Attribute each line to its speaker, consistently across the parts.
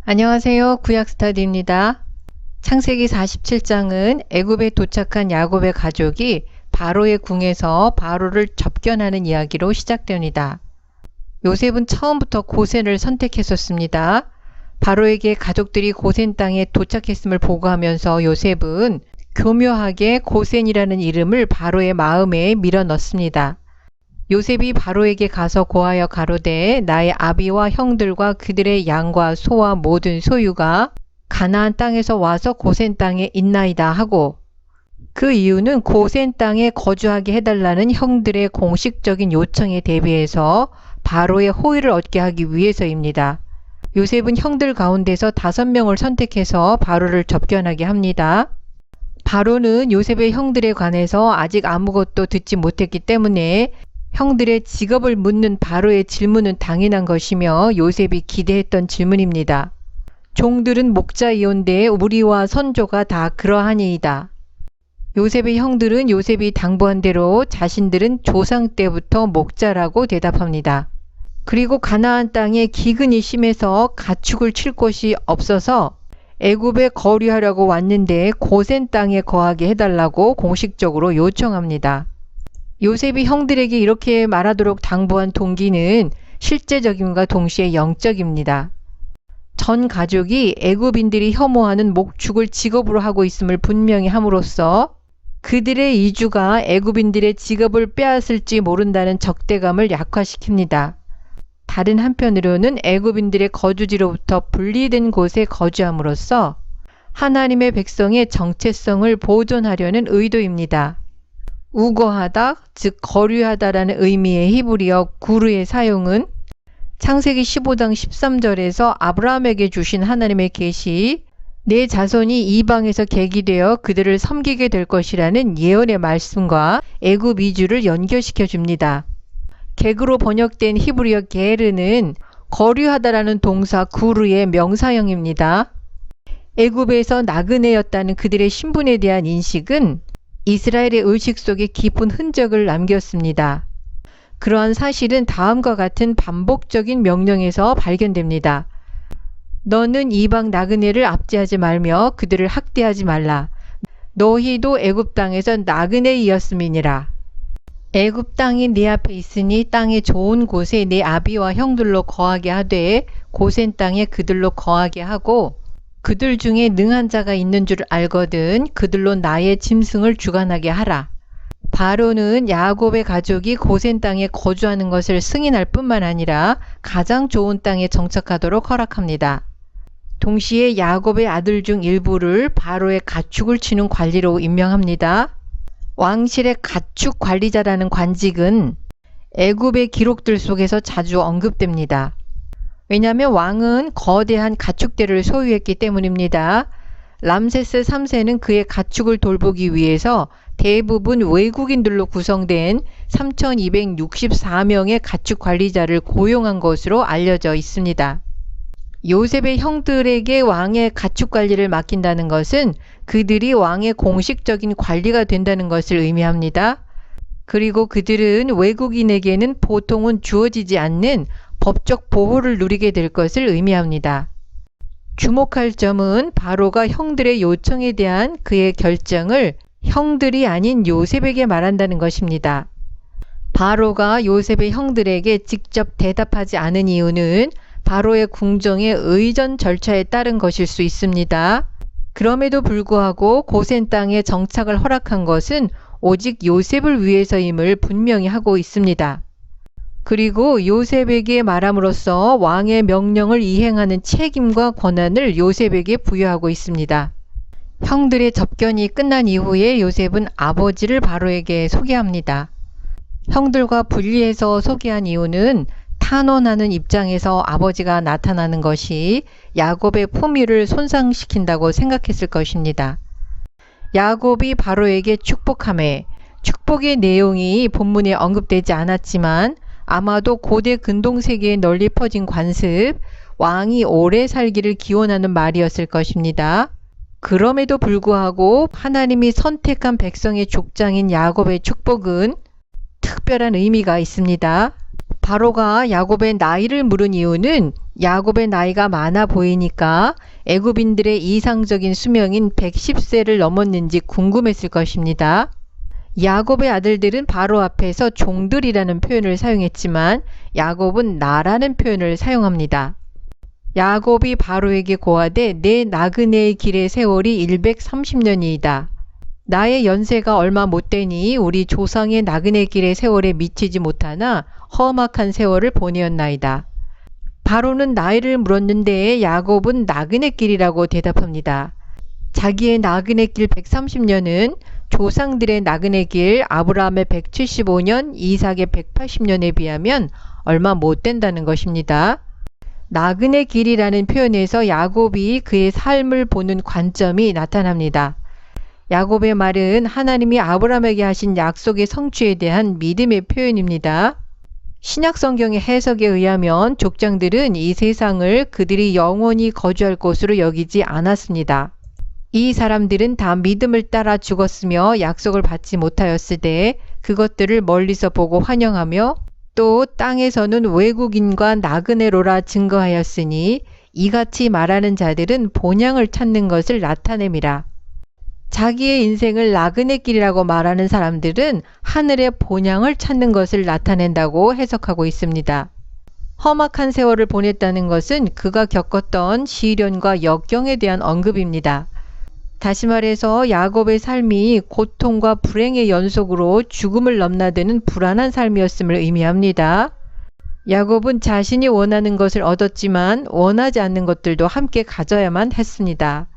Speaker 1: 안녕하세요. 구약스터디입니다. 창세기 47장은 애굽에 도착한 야곱의 가족이 바로의 궁에서 바로를 접견하는 이야기로 시작됩니다. 요셉은 처음부터 고센을 선택했었습니다. 바로에게 가족들이 고센 땅에 도착했음을 보고하면서 요셉은 교묘하게 고센이라는 이름을 바로의 마음에 밀어 넣습니다. 요셉이 바로에게 가서 고하여 가로되 나의 아비와 형들과 그들의 양과 소와 모든 소유가 가나안 땅에서 와서 고센 땅에 있나이다 하고, 그 이유는 고센 땅에 거주하게 해달라는 형들의 공식적인 요청에 대비해서 바로의 호의를 얻게 하기 위해서입니다. 요셉은 형들 가운데서 5명을 선택해서 바로를 접견하게 합니다. 바로는 요셉의 형들에 관해서 아직 아무것도 듣지 못했기 때문에 형들의 직업을 묻는 바로의 질문은 당연한 것이며 요셉이 기대했던 질문입니다. 종들은 목자이온데 우리와 선조가 다 그러하니이다. 요셉의 형들은 요셉이 당부한 대로 자신들은 조상 때부터 목자라고 대답합니다. 그리고 가나안 땅에 기근이 심해서 가축을 칠 곳이 없어서 애굽에 거류하려고 왔는데 고센 땅에 거하게 해달라고 공식적으로 요청합니다. 요셉이 형들에게 이렇게 말하도록 당부한 동기는 실제적임과 동시에 영적입니다. 전 가족이 애굽인들이 혐오하는 목축을 직업으로 하고 있음을 분명히 함으로써 그들의 이주가 애굽인들의 직업을 빼앗을지 모른다는 적대감을 약화시킵니다. 다른 한편으로는 애굽인들의 거주지로부터 분리된 곳에 거주함으로써 하나님의 백성의 정체성을 보존하려는 의도입니다. 우거하다, 즉 거류하다라는 의미의 히브리어 구르의 사용은 창세기 15장 13절에서 아브라함에게 주신 하나님의 계시, 내 자손이 이방에서 계기되어 그들을 섬기게 될 것이라는 예언의 말씀과 애굽 이주를 연결시켜 줍니다. 객으로 번역된 히브리어 게르는 거류하다라는 동사 구르의 명사형입니다. 애굽에서 나그네였다는 그들의 신분에 대한 인식은 이스라엘의 의식 속에 깊은 흔적을 남겼습니다. 그러한 사실은 다음과 같은 반복적인 명령에서 발견됩니다. 너는 이방 나그네를 압제하지 말며 그들을 학대하지 말라. 너희도 애굽 땅에서 나그네이었음이니라. 애굽 땅이 네 앞에 있으니 땅의 좋은 곳에 네 아비와 형들로 거하게 하되 고센 땅에 그들로 거하게 하고, 그들 중에 능한 자가 있는 줄 알거든 그들로 나의 짐승을 주관하게 하라. 바로는 야곱의 가족이 고센 땅에 거주하는 것을 승인할 뿐만 아니라 가장 좋은 땅에 정착하도록 허락합니다. 동시에 야곱의 아들 중 일부를 바로의 가축을 치는 관리로 임명합니다. 왕실의 가축 관리자라는 관직은 애굽의 기록들 속에서 자주 언급됩니다. 왜냐하면 왕은 거대한 가축대를 소유했기 때문입니다. 람세스 3세는 그의 가축을 돌보기 위해서 대부분 외국인들로 구성된 3264명의 가축 관리자를 고용한 것으로 알려져 있습니다. 요셉의 형들에게 왕의 가축 관리를 맡긴다는 것은 그들이 왕의 공식적인 관리가 된다는 것을 의미합니다. 그리고 그들은 외국인에게는 보통은 주어지지 않는 법적 보호를 누리게 될 것을 의미합니다. 주목할 점은 바로가 형들의 요청에 대한 그의 결정을 형들이 아닌 요셉에게 말한다는 것입니다. 바로가 요셉의 형들에게 직접 대답하지 않은 이유는 바로의 궁정의 의전 절차에 따른 것일 수 있습니다. 그럼에도 불구하고 고센 땅에 정착을 허락한 것은 오직 요셉을 위해서임을 분명히 하고 있습니다. 그리고 요셉에게 말함으로써 왕의 명령을 이행하는 책임과 권한을 요셉에게 부여하고 있습니다. 형들의 접견이 끝난 이후에 요셉은 아버지를 바로에게 소개합니다. 형들과 분리해서 소개한 이유는 탄원하는 입장에서 아버지가 나타나는 것이 야곱의 품위를 손상시킨다고 생각했을 것입니다. 야곱이 바로에게 축복하매, 축복의 내용이 본문에 언급되지 않았지만 아마도 고대 근동세계에 널리 퍼진 관습, 왕이 오래 살기를 기원하는 말이었을 것입니다. 그럼에도 불구하고 하나님이 선택한 백성의 족장인 야곱의 축복은 특별한 의미가 있습니다. 바로가 야곱의 나이를 물은 이유는 야곱의 나이가 많아 보이니까 애굽인들의 이상적인 수명인 110세를 넘었는지 궁금했을 것입니다. 야곱의 아들들은 바로 앞에서 종들이라는 표현을 사용했지만 야곱은 나라는 표현을 사용합니다. 야곱이 바로에게 고하되 내 나그네의 길의 세월이 130년이이다. 나의 연세가 얼마 못 되니 우리 조상의 나그네 길의 세월에 미치지 못하나 험악한 세월을 보내었나이다. 바로는 나이를 물었는데 야곱은 나그네 길이라고 대답합니다. 자기의 나그네 길 130년은 조상들의 나그네 길 아브라함의 175년, 이삭의 180년에 비하면 얼마 못 된다는 것입니다. 나그네 길이라는 표현에서 야곱이 그의 삶을 보는 관점이 나타납니다. 야곱의 말은 하나님이 아브라함에게 하신 약속의 성취에 대한 믿음의 표현입니다. 신약 성경의 해석에 의하면 족장들은 이 세상을 그들이 영원히 거주할 곳으로 여기지 않았습니다. 이 사람들은 다 믿음을 따라 죽었으며 약속을 받지 못하였을 때 그것들을 멀리서 보고 환영하며 또 땅에서는 외국인과 나그네로라 증거하였으니 이같이 말하는 자들은 본향을 찾는 것을 나타냅니다. 자기의 인생을 나그네 길이라고 말하는 사람들은 하늘의 본향을 찾는 것을 나타낸다고 해석하고 있습니다. 험악한 세월을 보냈다는 것은 그가 겪었던 시련과 역경에 대한 언급입니다. 다시 말해서 야곱의 삶이 고통과 불행의 연속으로 죽음을 넘나드는 불안한 삶이었음을 의미합니다. 야곱은 자신이 원하는 것을 얻었지만 원하지 않는 것들도 함께 가져야만 했습니다.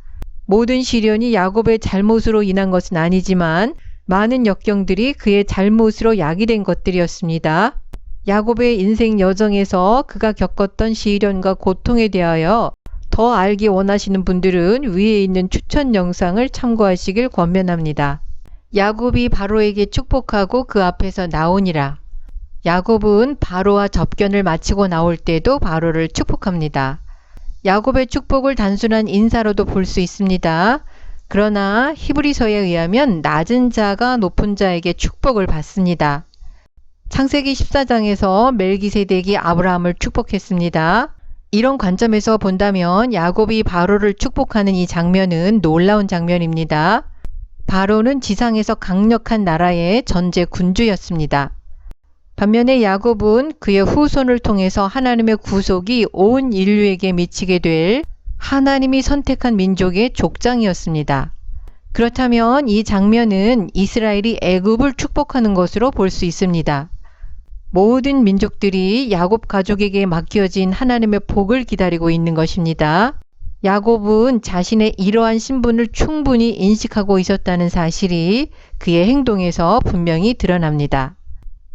Speaker 1: 모든 시련이 야곱의 잘못으로 인한 것은 아니지만 많은 역경들이 그의 잘못으로 야기된 것들이었습니다. 야곱의 인생 여정에서 그가 겪었던 시련과 고통에 대하여 더 알기 원하시는 분들은 위에 있는 추천 영상을 참고하시길 권면합니다. 야곱이 바로에게 축복하고 그 앞에서 나오니라. 야곱은 바로와 접견을 마치고 나올 때도 바로를 축복합니다. 야곱의 축복을 단순한 인사로도 볼 수 있습니다. 그러나 히브리서에 의하면 낮은 자가 높은 자에게 축복을 받습니다. 창세기 14장에서 멜기세덱이 아브라함을 축복했습니다. 이런 관점에서 본다면 야곱이 바로를 축복하는 이 장면은 놀라운 장면입니다. 바로는 지상에서 강력한 나라의 전제 군주였습니다. 반면에 야곱은 그의 후손을 통해서 하나님의 구속이 온 인류에게 미치게 될 하나님이 선택한 민족의 족장이었습니다. 그렇다면 이 장면은 이스라엘이 애굽을 축복하는 것으로 볼 수 있습니다. 모든 민족들이 야곱 가족에게 맡겨진 하나님의 복을 기다리고 있는 것입니다. 야곱은 자신의 이러한 신분을 충분히 인식하고 있었다는 사실이 그의 행동에서 분명히 드러납니다.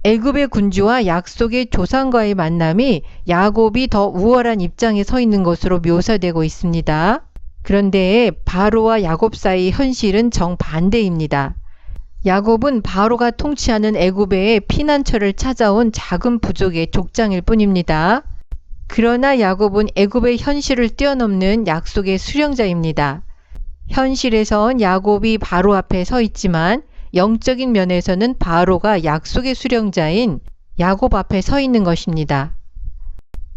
Speaker 1: 애굽의 군주와 약속의 조상과의 만남이 야곱이 더 우월한 입장에 서 있는 것으로 묘사되고 있습니다. 그런데 바로와 야곱 사이의 현실은 정반대입니다. 야곱은 바로가 통치하는 애굽의 피난처를 찾아온 작은 부족의 족장일 뿐입니다. 그러나 야곱은 애굽의 현실을 뛰어넘는 약속의 수령자입니다. 현실에선 야곱이 바로 앞에 서 있지만 영적인 면에서는 바로가 약속의 수령자인 야곱 앞에 서 있는 것입니다.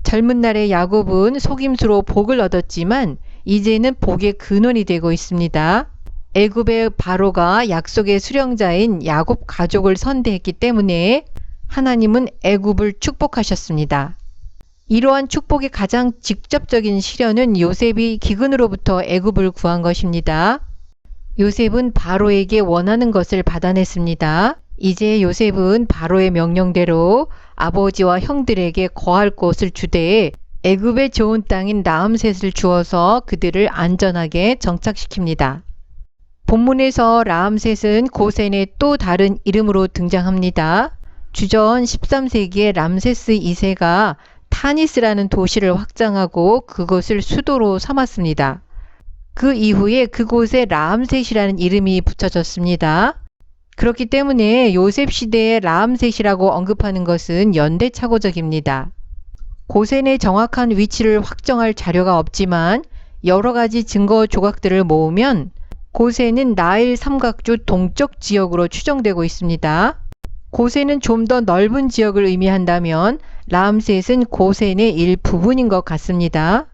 Speaker 1: 젊은 날의 야곱은 속임수로 복을 얻었지만 이제는 복의 근원이 되고 있습니다. 애굽의 바로가 약속의 수령자인 야곱 가족을 선대했기 때문에 하나님은 애굽을 축복하셨습니다. 이러한 축복의 가장 직접적인 실현은 요셉이 기근으로부터 애굽을 구한 것입니다. 요셉은 바로에게 원하는 것을 받아냈습니다. 이제 요셉은 바로의 명령대로 아버지와 형들에게 거할 곳을 주되 애굽의 좋은 땅인 라암셋을 주어서 그들을 안전하게 정착시킵니다. 본문에서 라암셋은 고센의 또 다른 이름으로 등장합니다. 주전 13세기에 람세스 2세가 타니스라는 도시를 확장하고 그것을 수도로 삼았습니다. 그 이후에 그곳에 라암셋이라는 이름이 붙여졌습니다. 그렇기 때문에 요셉 시대의 라암셋이라고 언급하는 것은 연대착오적입니다. 고센의 정확한 위치를 확정할 자료가 없지만 여러 가지 증거 조각들을 모으면 고센은 나일 삼각주 동쪽 지역으로 추정되고 있습니다. 고센은 좀 더 넓은 지역을 의미한다면 람셋은 고센의 일부분인 것 같습니다.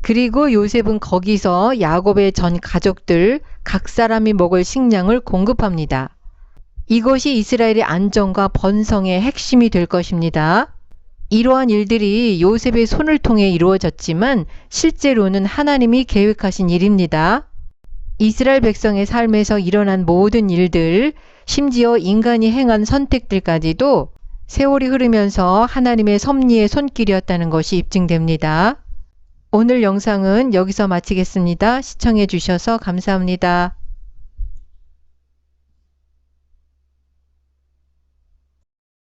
Speaker 1: 그리고 요셉은 거기서 야곱의 전 가족들 각 사람이 먹을 식량을 공급합니다. 이것이 이스라엘의 안정과 번성의 핵심이 될 것입니다. 이러한 일들이 요셉의 손을 통해 이루어졌지만 실제로는 하나님이 계획하신 일입니다. 이스라엘 백성의 삶에서 일어난 모든 일들, 심지어 인간이 행한 선택들까지도 세월이 흐르면서 하나님의 섭리의 손길이었다는 것이 입증됩니다. 오늘 영상은 여기서 마치겠습니다. 시청해 주셔서 감사합니다.